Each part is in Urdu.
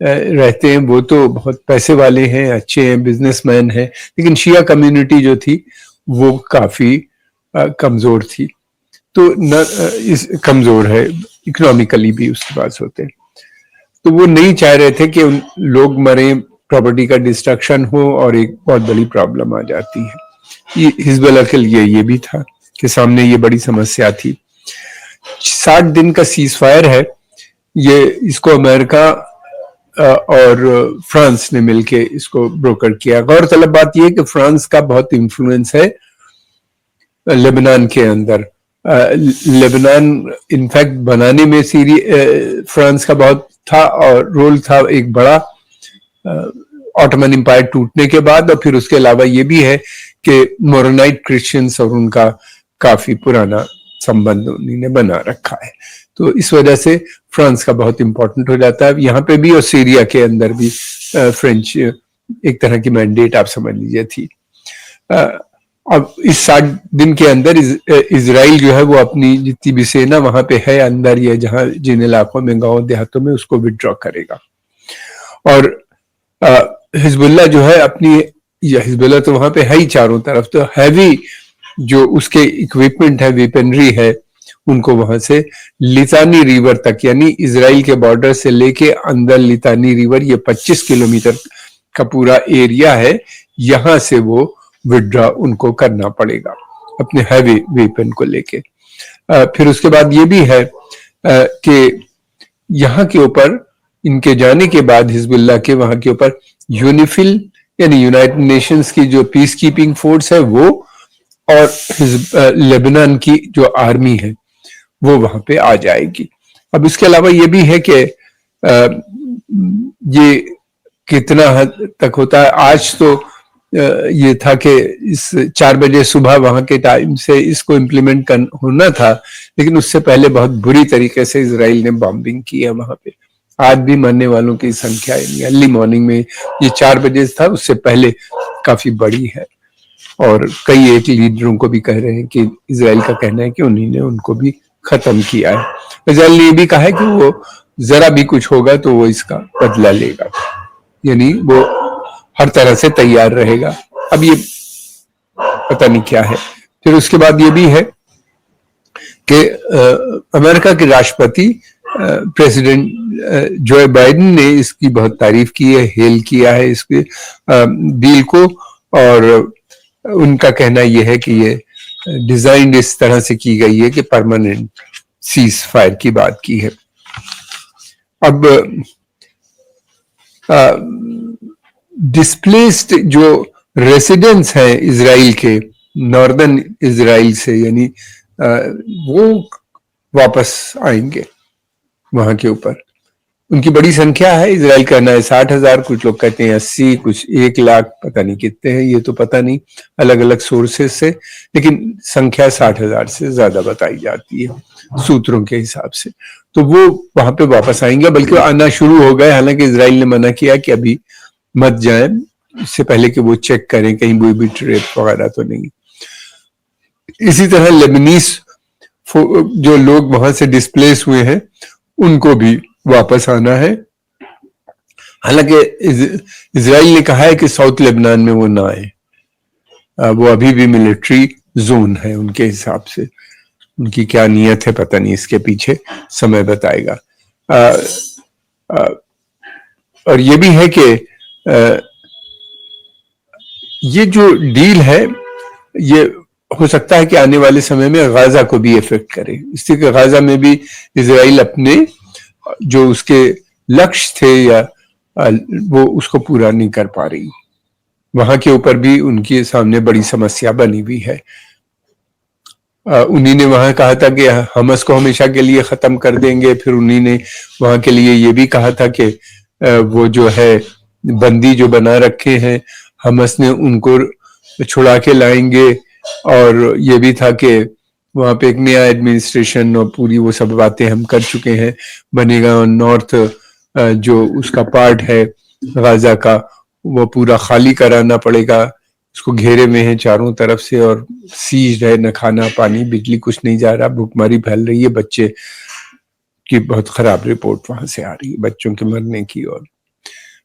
رہتے ہیں وہ تو بہت پیسے والے ہیں، اچھے ہیں، بزنس مین ہیں، لیکن شیعہ کمیونٹی جو تھی وہ کافی کمزور تھی، تو کمزور ہے اکنامکلی بھی اس کے پاس ہوتے ہیں، تو وہ نہیں چاہ رہے تھے کہ لوگ مریں، پراپرٹی کا ڈسٹرکشن ہو اور ایک بہت بڑی پرابلم آ جاتی ہے۔ یہ حزب اللہ کے لیے یہ بھی تھا کہ سامنے یہ بڑی سمسیا تھی۔ 60 دن کا سیز فائر ہے، یہ اس کو امریکہ اور فرانس نے مل کے اس کو بروکر کیا۔ غور طلب بات یہ ہے کہ فرانس کا بہت انفلوئنس ہے لبنان کے اندر۔ لبنان انفیکٹ بنانے میں فرانس کا بہت تھا اور رول تھا ایک بڑا، آٹومن امپائر ٹوٹنے کے بعد، اور پھر اس کے علاوہ یہ بھی ہے کہ مورونائٹ کرسچنز اور ان کا کافی پرانا سمبند انہوں نے بنا رکھا ہے، تو اس وجہ سے فرانس کا بہت امپورٹنٹ ہو جاتا ہے یہاں پہ بھی، اور سیریا کے اندر بھی فرینچ ایک طرح کی مینڈیٹ آپ سمجھ لیجیے تھی۔ اب اس 60 دن کے اندر اسرائیل جو ہے وہ اپنی جتنی بھی سینا وہاں پہ ہے اندر یا جہاں جن علاقوں میں گاؤں دیہاتوں میں، اس کو وڈرا کرے گا، اور حزب اللہ جو ہے اپنی، یا حزب اللہ تو وہاں پہ ہے ہی چاروں طرف، تو ہیوی جو اس کے اکوپمنٹ ہے، ویپنری ہے، ان کو وہاں سے لیتانی ریور تک، یعنی اسرائیل کے بارڈر سے لے کے اندر لیتانی ریور، یہ 25 کلومیٹر کا پورا ایریا ہے، یہاں سے وہ وڈرا ان کو کرنا پڑے گا اپنے ہیوی ویپن کو لے کے۔ پھر اس کے بعد یہ بھی ہے کہ یہاں کے اوپر ان کے جانے کے بعد حزب اللہ کے وہاں کے اوپر یونیفل یعنی یونائٹڈ نیشنز کی جو پیس کیپنگ فورس ہے وہ، اور لیبنان کی جو آرمی ہے وہ وہاں پہ آ جائے گی۔ اب اس کے علاوہ یہ بھی ہے کہ یہ کتنا حد تک ہوتا ہے، آج تو یہ تھا کہ اس 4 بجے صبح وہاں کے ٹائم سے اس کو امپلیمنٹ ہونا تھا، لیکن اس سے پہلے بہت بری طریقے سے اسرائیل نے بامبنگ کی ہے وہاں پہ، آج بھی مرنے والوں کی سنکھیا یعنی ارلی مارننگ میں یہ 4 بجے تھا، اس سے پہلے کافی بڑی ہے، اور کئی ایک لیڈروں کو بھی کہہ رہے ہیں کہ اسرائیل کا کہنا ہے کہ انہی نے ان کو بھی ختم کیا ہے۔ اسرائیل نے یہ بھی کہا ہے کہ وہ ذرا بھی کچھ ہوگا تو وہ اس کا بدلہ لے گا، یعنی وہ ہر طرح سے تیار رہے گا۔ اب یہ پتہ نہیں کیا ہے۔ پھر اس کے بعد یہ بھی ہے کہ امریکہ کے راشٹرپتی پریزیڈنٹ جو بائیڈن نے اس کی بہت تعریف کی ہے، ہیل کیا ہے اس کے ڈیل کو، اور ان کا کہنا یہ ہے کہ یہ ڈیزائن اس طرح سے کی گئی ہے کہ پرماننٹ سیز فائر کی بات کی ہے۔ اب ڈسپلیسڈ جو ریسیڈنٹس ہیں اسرائیل کے ناردرن اسرائیل سے، یعنی وہ واپس آئیں گے وہاں کے اوپر، ان کی بڑی سنکھیا ہے۔ اسرائیل کا کہنا ہے 60,000، کچھ لوگ کہتے ہیں 80، کچھ 100,000، پتہ نہیں کتنے ہیں، یہ تو پتہ نہیں الگ الگ سورسز سے، لیکن سنکھیا 60,000 سے زیادہ بتائی جاتی ہے سوتروں کے حساب سے، تو وہ وہاں پہ واپس آئیں گے، بلکہ آنا شروع ہو گئے، حالانکہ اسرائیل نے منع کیا کہ ابھی مت جائیں، اس سے پہلے کہ وہ چیک کریں کہیں کوئی بھی ٹریپ وغیرہ تو نہیں۔ اسی طرح لیبنیز جو لوگ وہاں سے ڈسپلیس ہوئے ہیں ان کو بھی واپس آنا ہے، حالانکہ اسرائیل نے کہا ہے کہ ساؤتھ لیبنان میں وہ نہ آئے، وہ ابھی بھی ملٹری زون ہے ان کے حساب سے، ان کی کیا نیت ہے پتہ نہیں، اس کے پیچھے سمے بتائے گا۔ اور یہ بھی ہے کہ یہ جو ڈیل ہے یہ ہو سکتا ہے کہ آنے والے سمے میں غازہ کو بھی افیکٹ کرے، اس لیے کہ غازہ میں بھی اسرائیل اپنے جو اس کے لکش تھے یا وہ اس کو پورا نہیں کر پا رہی، وہاں کے اوپر بھی ان کے سامنے بڑی سمسیا بنی ہوئی ہے۔ انہی نے وہاں کہا تھا کہ حماس کو ہمیشہ کے لیے ختم کر دیں گے، پھر انہی نے وہاں کے لیے یہ بھی کہا تھا کہ وہ جو ہے بندی جو بنا رکھے ہیں حماس نے ان کو چھڑا کے لائیں گے، اور یہ بھی تھا کہ وہاں پہ ایک نیا ایڈمنسٹریشن اور پوری وہ سب باتیں ہم کر چکے ہیں بنے گا، نارتھ جو اس کا پارٹ ہے غازہ کا وہ پورا خالی کرانا پڑے گا، اس کو گھیرے میں ہے چاروں طرف سے، اور سیج ہے، نہ کھانا پانی بجلی کچھ نہیں جا رہا، بھوک ماری پھیل رہی ہے، بچے کی بہت خراب رپورٹ وہاں سے آ رہی ہے، بچوں کے مرنے کی اور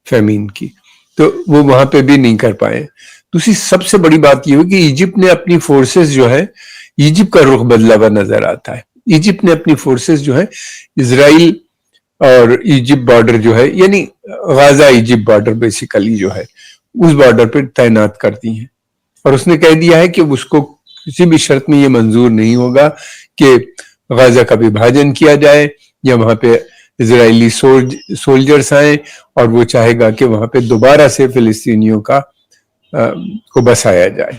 فیمین کی, تو وہ وہاں پہ بھی نہیں کر پائے. دوسری سب سے بڑی بات یہ ہوئی کہ ایجپٹ نے اپنی فورسز جو ہے, ایجپٹ کا رخ بدلا ہوا نظر آتا ہے. ایجپٹ نے اپنی فورسز جو ہے اسرائیل اور ایجپٹ بارڈر جو ہے, یعنی غازہ ایجپٹ بارڈر بیسیکلی جو ہے, اس بارڈر پہ تعینات کر دی ہیں. اور اس نے کہہ دیا ہے کہ اس کو کسی بھی شرط میں یہ منظور نہیں ہوگا کہ غازہ کا وبھاجن کیا جائے یا وہاں پہ اسرائیلی سولجرز آئیں, اور وہ چاہے گا کہ وہاں پہ دوبارہ سے فلسطینیوں کو بسایا جائے.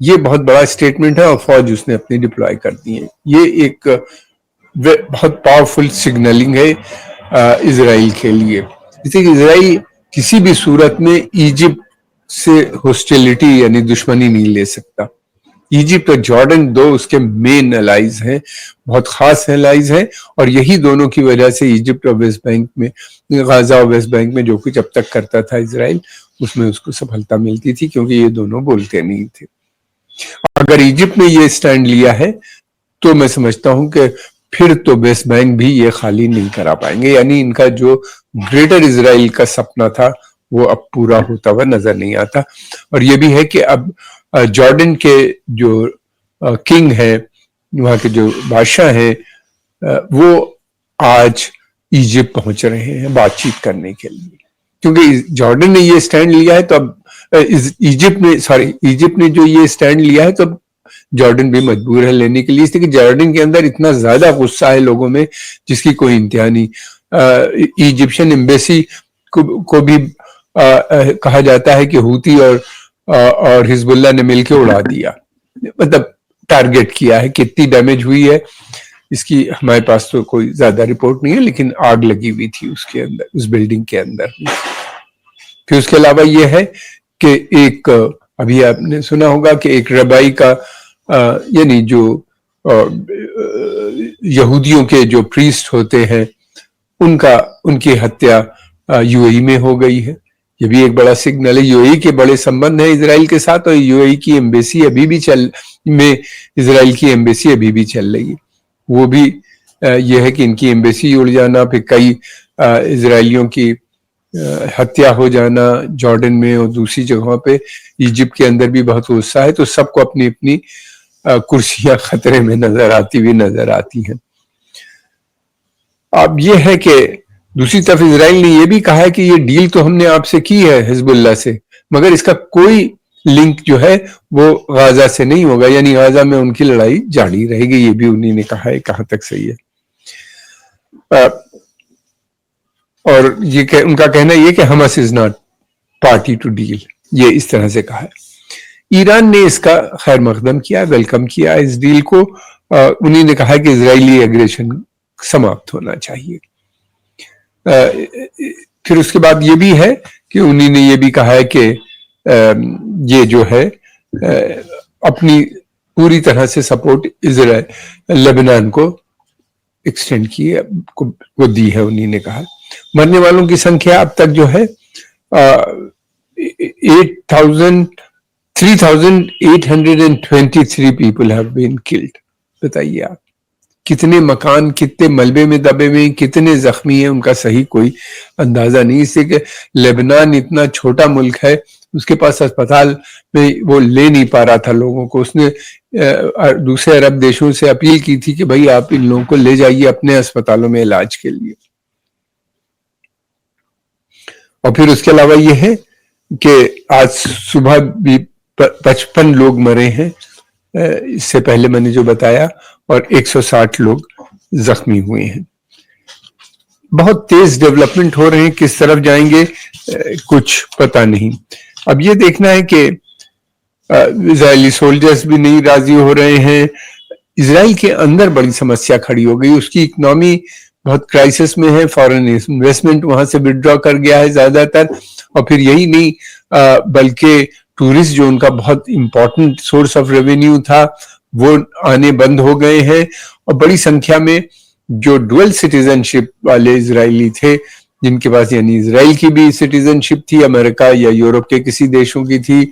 یہ بہت بڑا اسٹیٹمنٹ ہے, اور فوج اس نے اپنی ڈپلوائے کر دی ہے. یہ ایک بہت پاورفل سگنلنگ ہے اسرائیل کے لیے. جیسے کہ اسرائیل کسی بھی صورت میں ایجپٹ سے ہوسٹیلٹی یعنی دشمنی نہیں لے سکتا. ایجپٹ اور جارڈن دو اس کے مین الائز ہیں, بہت خاص الائز ہیں, اور یہی دونوں کی وجہ سے ایجپٹ اور ویسٹ بینک میں, غازہ اور ویسٹ بینک میں جو کچھ اب تک کرتا تھا اسرائیل, اس میں اس کو سفلتا ملتی تھی, کیونکہ یہ دونوں بولتے نہیں تھے. اگر ایجپٹ نے یہ سٹینڈ لیا ہے تو میں سمجھتا ہوں کہ پھر تو ویسٹ بینک بھی یہ خالی نہیں کرا پائیں گے. یعنی ان کا جو گریٹر اسرائیل کا سپنا تھا وہ اب پورا ہوتا ہوا نظر نہیں آتا. اور یہ بھی ہے کہ اب جارڈن کے جو کنگ ہے, وہاں کے جو بادشاہ ہیں, وہ آج ایجپٹ پہنچ رہے ہیں بات چیت کرنے کے لیے, کیونکہ جارڈن نے یہ سٹینڈ لیا ہے. تو اب ایجپٹ نے جو یہ سٹینڈ لیا ہے, تو اب جارڈن بھی مجبور ہے لینے کے لیے, اس لیے کہ جارڈن کے اندر اتنا زیادہ غصہ ہے لوگوں میں جس کی کوئی انتہا نہیں. ایجپشن ایمبیسی کو بھی کہا جاتا ہے کہ ہوتی اور حزب اللہ نے مل کے اڑا دیا, مطلب ٹارگٹ کیا ہے. کتنی ڈیمیج ہوئی ہے اس کی ہمارے پاس تو کوئی زیادہ رپورٹ نہیں ہے, لیکن آگ لگی ہوئی تھی اس کے اندر, اس بلڈنگ کے اندر. پھر اس کے علاوہ یہ ہے کہ ایک ابھی آپ نے سنا ہوگا کہ ایک ربائی کا یعنی جو یہودیوں کے جو پریسٹ ہوتے ہیں ان کی ہتیا یو اے ای میں ہو گئی ہے. یہ بھی ایک بڑا سگنل ہے. یو اے ای کے بڑے سمبند ہیں اسرائیل کے ساتھ, اور یو اے ای کی ایمبیسی ابھی بھی اسرائیل کی ایمبیسی ابھی بھی چل رہی ہے. وہ بھی یہ ہے کہ ان کی ایمبیسی اڑ جانا, پھر کئی اسرائیلیوں کی ہتیا ہو جانا جارڈن میں اور دوسری جگہوں پہ. ایجپٹ کے اندر بھی بہت غصہ ہے, تو سب کو اپنی اپنی کرسیاں خطرے میں نظر آتی ہیں. اب یہ ہے کہ دوسری طرف اسرائیل نے یہ بھی کہا ہے کہ یہ ڈیل تو ہم نے آپ سے کی ہے حزب اللہ سے, مگر اس کا کوئی لنک جو ہے وہ غازہ سے نہیں ہوگا, یعنی غازہ میں ان کی لڑائی جاری رہے گی. یہ بھی انہی نے کہا ہے, کہاں تک صحیح ہے. اور یہ ان کا کہنا یہ کہ Hamas is not party to deal, یہ اس طرح سے کہا ہے. ایران نے اس کا خیر مقدم کیا, ویلکم کیا اس ڈیل کو. انہی نے کہا کہ اسرائیلی ایگریشن سماپت ہونا چاہیے. پھر اس کے بعد یہ بھی ہے کہ انہی نے یہ بھی کہا ہے کہ یہ جو ہے اپنی پوری طرح سے سپورٹ لبنان کو ایکسٹینڈ کی ہے, کو دی ہے. انہی نے کہا مرنے والوں کی سنکھیا اب تک جو ہے 3,823 people have been killed. بتائیے آپ کتنے مکان کتنے ملبے میں دبے ہوئے, کتنے زخمی ہیں, ان کا صحیح کوئی اندازہ نہیں. اس سے کہ لبنان اتنا چھوٹا ملک ہے, اس کے پاس اسپتال میں وہ لے نہیں پا رہا تھا لوگوں کو. اس نے دوسرے عرب دیشوں سے اپیل کی تھی کہ بھائی آپ ان لوگوں کو لے جائیے اپنے اسپتالوں میں علاج کے لیے. اور پھر اس کے علاوہ یہ ہے کہ آج صبح بھی 55 لوگ مرے ہیں, اس سے پہلے میں نے جو بتایا, اور 160 لوگ زخمی ہوئے ہیں. بہت تیز ڈیولپمنٹ ہو رہے ہیں, کس طرف جائیں گے کچھ پتہ نہیں. اب یہ دیکھنا ہے کہ اسرائیلی سولجرز بھی نہیں راضی ہو رہے ہیں. اسرائیل کے اندر بڑی سمسیا کھڑی ہو گئی, اس کی اکنامی بہت کرائسس میں ہے. فارن انویسٹمنٹ وہاں سے وڈرا کر گیا ہے زیادہ تر, اور پھر یہی نہیں بلکہ ٹورسٹ جو ان کا بہت امپورٹنٹ سورس آف ریونیو تھا وہ آنے بند ہو گئے ہیں. اور بڑی سنکھیا میں جو ڈوئل سٹیزن شپ والے اسرائیلی تھے, جن کے پاس یعنی اسرائیل کی بھی سٹیزن شپ تھی, امریکہ یا یورپ کے کسی دیشوں کی تھی,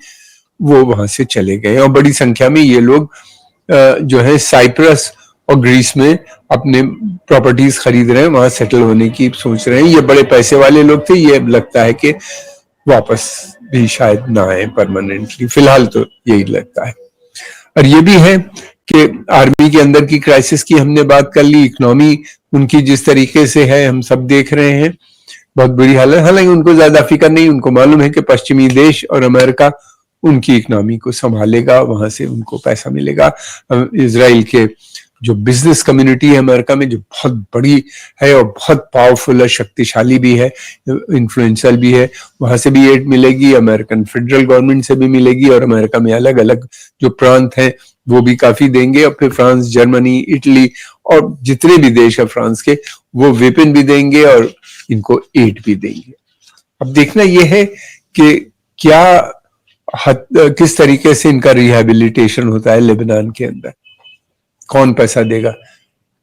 وہ وہاں سے چلے گئے. اور بڑی سنکھیا میں یہ لوگ جو ہے سائپرس اور گریس میں اپنے پراپرٹیز خرید رہے ہیں, وہاں سیٹل ہونے کی سوچ رہے ہیں. یہ بڑے پیسے والے لوگ تھے, یہ لگتا ہے کہ واپس بھی شاید نہ آئے پرماننٹلی, فی الحال تو یہی لگتا ہے. اور یہ بھی ہے کہ آرمی کے اندر کی کرائسس کی ہم نے بات کر لی, اکنامی ان کی جس طریقے سے ہے ہم سب دیکھ رہے ہیں, بہت بری حالت. حالانکہ ان کو زیادہ فکر نہیں, ان کو معلوم ہے کہ پشچمی دیش اور امریکہ ان کی اکنامی کو سنبھالے گا, وہاں سے ان کو پیسہ ملے گا. اسرائیل کے جو بزنس کمیونٹی ہے امریکہ میں, جو بہت بڑی ہے اور بہت پاورفل ہے, شکتیشالی بھی ہے, انفلوئنشل بھی ہے, وہاں سے بھی ایڈ ملے گی, امریکن فیڈرل گورنمنٹ سے بھی ملے گی, اور امریکہ میں الگ الگ جو پرانت ہیں وہ بھی کافی دیں گے, اور پھر فرانس, جرمنی, اٹلی اور جتنے بھی دیش ہیں فرانس کے, وہ ویپن بھی دیں گے اور ان کو ایڈ بھی دیں گے. اب دیکھنا یہ ہے کہ کیا کس طریقے سے ان کا ریہیبلیٹیشن ہوتا ہے لبنان کے اندر, کون پیسہ دے گا.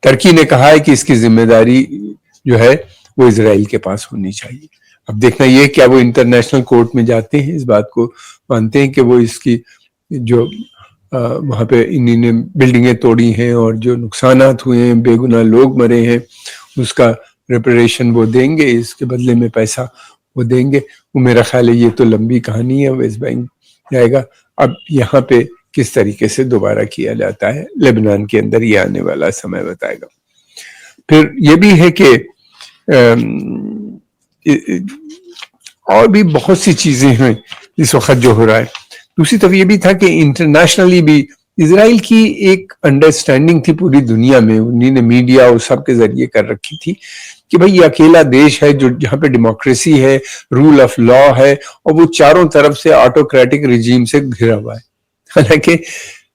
ترکی نے کہا ہے کہ اس کی ذمہ داری جو ہے وہ اسرائیل کے پاس ہونی چاہیے. اب دیکھنا یہ کیا وہ انٹرنیشنل کورٹ میں جاتے ہیں, اس بات کو مانتے ہیں کہ وہ اس کی جو وہاں پہ انہی نے بلڈنگیں توڑی ہیں اور جو نقصانات ہوئے ہیں, بے گناہ لوگ مرے ہیں, اس کا ریپریشن وہ دیں گے, اس کے بدلے میں پیسہ وہ دیں گے. وہ میرا خیال ہے یہ تو لمبی کہانی ہے, ویسٹ بینک جائے گا. اب یہاں پہ کس طریقے سے دوبارہ کیا جاتا ہے لبنان کے اندر, یہ آنے والا سمے بتائے گا. پھر یہ بھی ہے کہ اور بھی بہت سی چیزیں ہیں اس وقت جو ہو رہا ہے. دوسری طرف یہ بھی تھا کہ انٹرنیشنلی بھی اسرائیل کی ایک انڈرسٹینڈنگ تھی پوری دنیا میں, انہوں نے میڈیا اور سب کے ذریعے کر رکھی تھی کہ بھئی یہ اکیلا دیش ہے جو جہاں پہ ڈیموکریسی ہے, رول آف لا ہے, اور وہ چاروں طرف سے آٹوکریٹک رجیم سے گھرا ہوا ہے. حالانکہ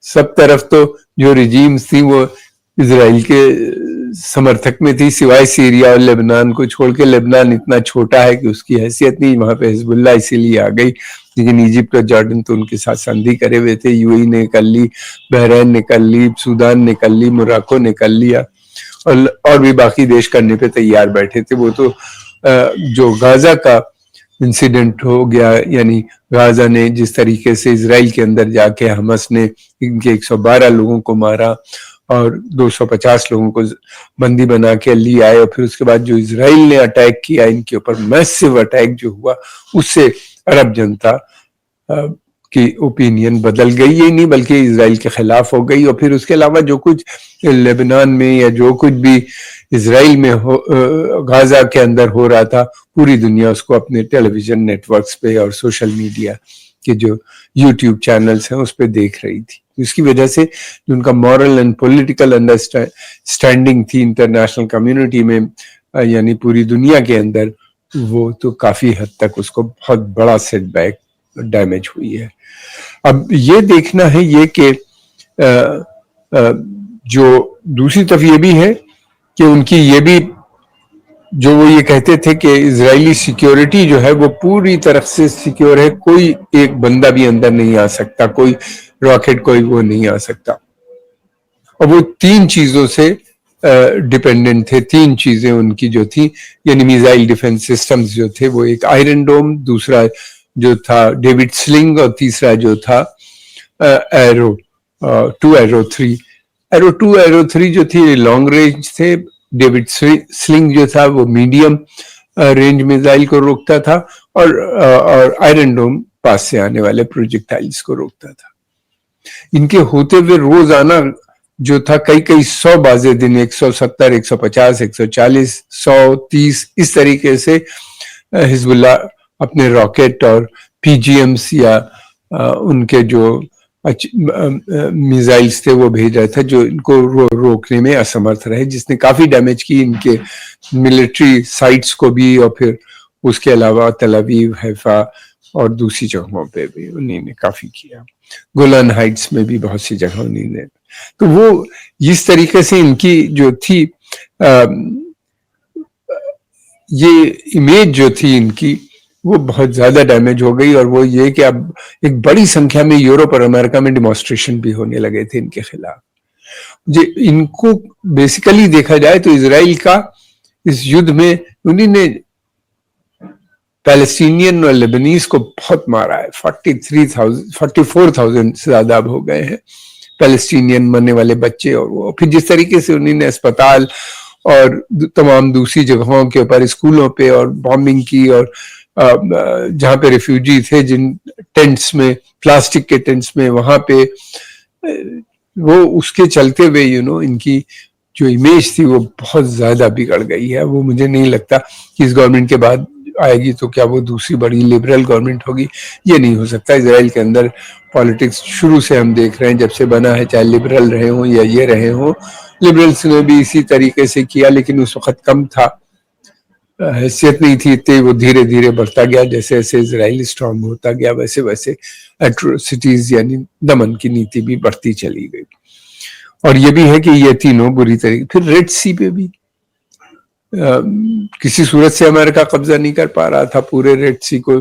سب طرف تو جو رجیمز تھی وہ اسرائیل کے سمرتھک میں تھی, سوائے سیریا اور لبنان کو چھوڑ کے. لبنان اتنا چھوٹا ہے کہ اس کی حیثیت نہیں, وہاں پہ حزب اللہ اسی لیے آ گئی, لیکن ایجپٹ اور جارڈن تو ان کے ساتھ سندھی کرے ہوئے تھے. یو ای نے کر لی, بحرین نے کر لی, سودان نے کر لی, موراکو نے کر لیا, اور بھی باقی دیش کرنے پہ تیار بیٹھے تھے. وہ تو جو غازہ کا انسیڈنٹ ہو گیا, یعنی غازہ نے جس طریقے سے اسرائیل کے اندر جا کے حماس نے ان کے 112 لوگوں کو مارا اور 250 لوگوں کو بندی بنا کے لی آئے, اور پھر اس کے بعد جو اسرائیل نے اٹیک کیا ان کے اوپر, میسو اٹیک جو ہوا, اس سے عرب جنتا کی اوپینین بدل گئی, ہی نہیں بلکہ اسرائیل کے خلاف ہو گئی. اور پھر اس کے علاوہ جو کچھ لبنان میں یا جو کچھ بھی اسرائیل میں غازہ کے اندر ہو رہا تھا, پوری دنیا اس کو اپنے ٹیلی ویژن نیٹ ورکس پہ اور سوشل میڈیا کے جو یوٹیوب چینلز ہیں اس پہ دیکھ رہی تھی. اس کی وجہ سے جو ان کا مورل اینڈ پولیٹیکل انڈرسٹینڈنگ تھی انٹرنیشنل کمیونٹی میں, یعنی پوری دنیا کے اندر, وہ تو کافی حد تک اس کو بہت بڑا سیٹ بیک ڈیمیج ہوئی ہے. اب یہ دیکھنا ہے یہ کہ جو دوسری طرف یہ بھی ہے کہ ان کی یہ بھی جو وہ یہ کہتے تھے کہ اسرائیلی سیکیورٹی جو ہے وہ پوری طرح سے سیکیور ہے, کوئی ایک بندہ بھی اندر نہیں آ سکتا, کوئی راکٹ کوئی وہ نہیں آ سکتا. اور وہ 3 چیزوں سے ڈیپینڈنٹ تھے, 3 چیزیں ان کی جو تھی, یعنی میزائل ڈیفنس سسٹمز جو تھے وہ ایک آئرن ڈوم, دوسرا جو تھا ڈیوڈ سلنگ, اور تیسرا جو تھا ایرو 2 ایرو 3. ایرو 2 ایرو 3 جو تھی لانگ رینج تھے, ڈیوڈ سلنگ جو تھا وہ میڈیم رینج میزائل کو روکتا تھا, اور آئرن ڈوم پاس سے آنے والے پروجیکٹائلز کو روکتا تھا. ان کے ہوتے ہوئے روزانہ جو تھا کئی 100 بازے دن, 170, 150, 140, 130 اس طریقے سے حزب اللہ اپنے راکٹ اور پی جی ایمز یا ان کے جو میزائلز تھے وہ بھیج رہا تھا, جو ان کو روکنے میں اسمرتھ رہے, جس نے کافی ڈیمیج کی ان کے ملٹری سائٹس کو بھی, اور پھر اس کے علاوہ تل ابیب, حیفا اور دوسری جگہوں پہ بھی انہوں نے کافی کیا, گولان ہائٹس میں بھی بہت سی جگہ انہوں نے. تو وہ اس طریقے سے ان کی جو تھی یہ امیج جو تھی ان کی وہ بہت زیادہ ڈیمیج ہو گئی. اور وہ یہ کہ اب ایک بڑی سنکھیا میں یورپ اور امریکہ میں ڈیمانسٹریشن بھی ہونے لگے تھے ان کے خلاف. ان کو بیسیکلی دیکھا جائے تو اسرائیل کا اس یدھ میں انہوں نے پیلسٹینین اور لیبنیز کو بہت مارا ہے, 44,000 سے زیادہ اب ہو گئے ہیں, پیلسٹینین مرنے والے بچے، اور وہ پھر جس طریقے سے انہوں نے اسپتال اور تمام دوسری جگہوں کے اوپر اسکولوں پہ اور بامبنگ کی، اور جہاں پہ ریفیوجی تھے جن ٹینٹس میں، پلاسٹک کے ٹینٹس میں، وہاں پہ وہ اس کے چلتے ہوئے ان کی جو امیج تھی وہ بہت زیادہ بگڑ گئی ہے. وہ مجھے نہیں لگتا کہ اس گورنمنٹ کے بعد آئے گی تو کیا وہ دوسری بڑی لبرل گورنمنٹ ہوگی. یہ نہیں ہو سکتا. اسرائیل کے اندر پالیٹکس شروع سے ہم دیکھ رہے ہیں جب سے بنا ہے، چاہے لبرل رہے ہوں یا یہ رہے ہوں، لبرلس نے بھی اسی طریقے سے کیا، لیکن اس وقت کم تھا، حیثیت نہیں تھی اتنی. وہ دھیرے دھیرے بڑھتا گیا، جیسے جیسے اسرائیل اسٹرانگ ہوتا گیا ویسے ویسے ایٹروسٹیز یعنی دمن کی نیتی بھی بڑھتی چلی گئی. اور یہ بھی ہے کہ یہ تینوں بری طریقے. پھر ریڈ سی پہ بھی کسی صورت سے امریکہ قبضہ نہیں کر پا رہا تھا پورے ریڈ سی کو.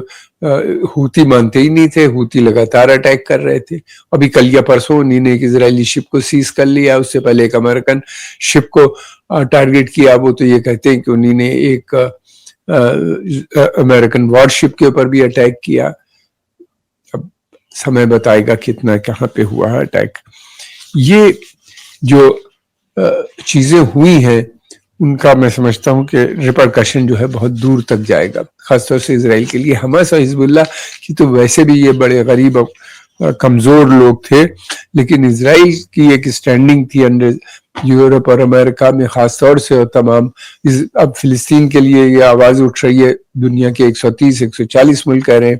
ہوتی مانتے ہی نہیں تھے، ہوتی لگاتار اٹیک کر رہے تھے. ابھی کل یا پرسوں انہوں نے ایک اسرائیلی شپ کو سیز کر لیا، اس سے پہلے ایک امریکن شپ کو ٹارگٹ کیا. وہ تو یہ کہتے ہیں کہ انہوں نے ایک امریکن وار شپ کے اوپر بھی اٹیک کیا. اب سمے بتائے گا کتنا کہاں پہ ہوا ہے اٹیک. یہ جو چیزیں ہوئی ہیں ان کا میں سمجھتا ہوں کہ ریپرکشن جو ہے بہت دور تک جائے گا، خاص طور سے اسرائیل کے لیے. حماس اور حزب اللہ کی تو ویسے بھی یہ بڑے غریب اور کمزور لوگ تھے، لیکن اسرائیل کی ایک اسٹینڈنگ تھی انڈر یورپ اور امریکہ میں خاص طور سے، اور تمام اب فلسطین کے لیے یہ آواز اٹھ رہی ہے. دنیا کے 130 140 ملک کہہ رہے ہیں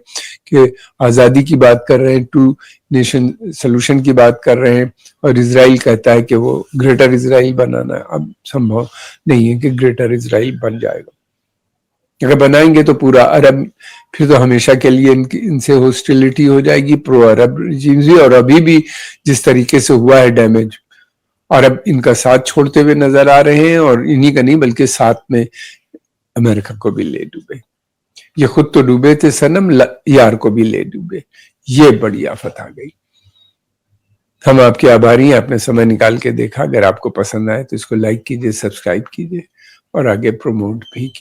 کہ آزادی کی بات کر رہے ہیں، 2 نیشن سلوشن کی بات کر رہے ہیں، اور اسرائیل کہتا ہے کہ وہ گریٹر اسرائیل بنانا ہے. اب سمبھو نہیں ہے کہ گریٹر اسرائیل بن جائے گا. اگر بنائیں گے تو پورا عرب پھر تو ہمیشہ کے لیے ان سے ہوسٹیلٹی ہو جائے گی، پرو عرب ریجیمز بھی. اور ابھی بھی جس طریقے سے ہوا ہے ڈیمیج، عرب ان کا ساتھ چھوڑتے ہوئے نظر آ رہے ہیں، اور انہی کا نہیں بلکہ ساتھ میں امریکہ کو بھی لے ڈوبے. یہ خود تو ڈوبے تھے صنم، یار کو بھی لے ڈوبے. یہ بڑی آفت آ گئی. ہم آپ کے آباری ہیں، آپ نے سمے نکال کے دیکھا. اگر آپ کو پسند آئے تو اس کو لائک کیجئے، سبسکرائب کیجئے اور آگے پروموٹ بھی کیجئے.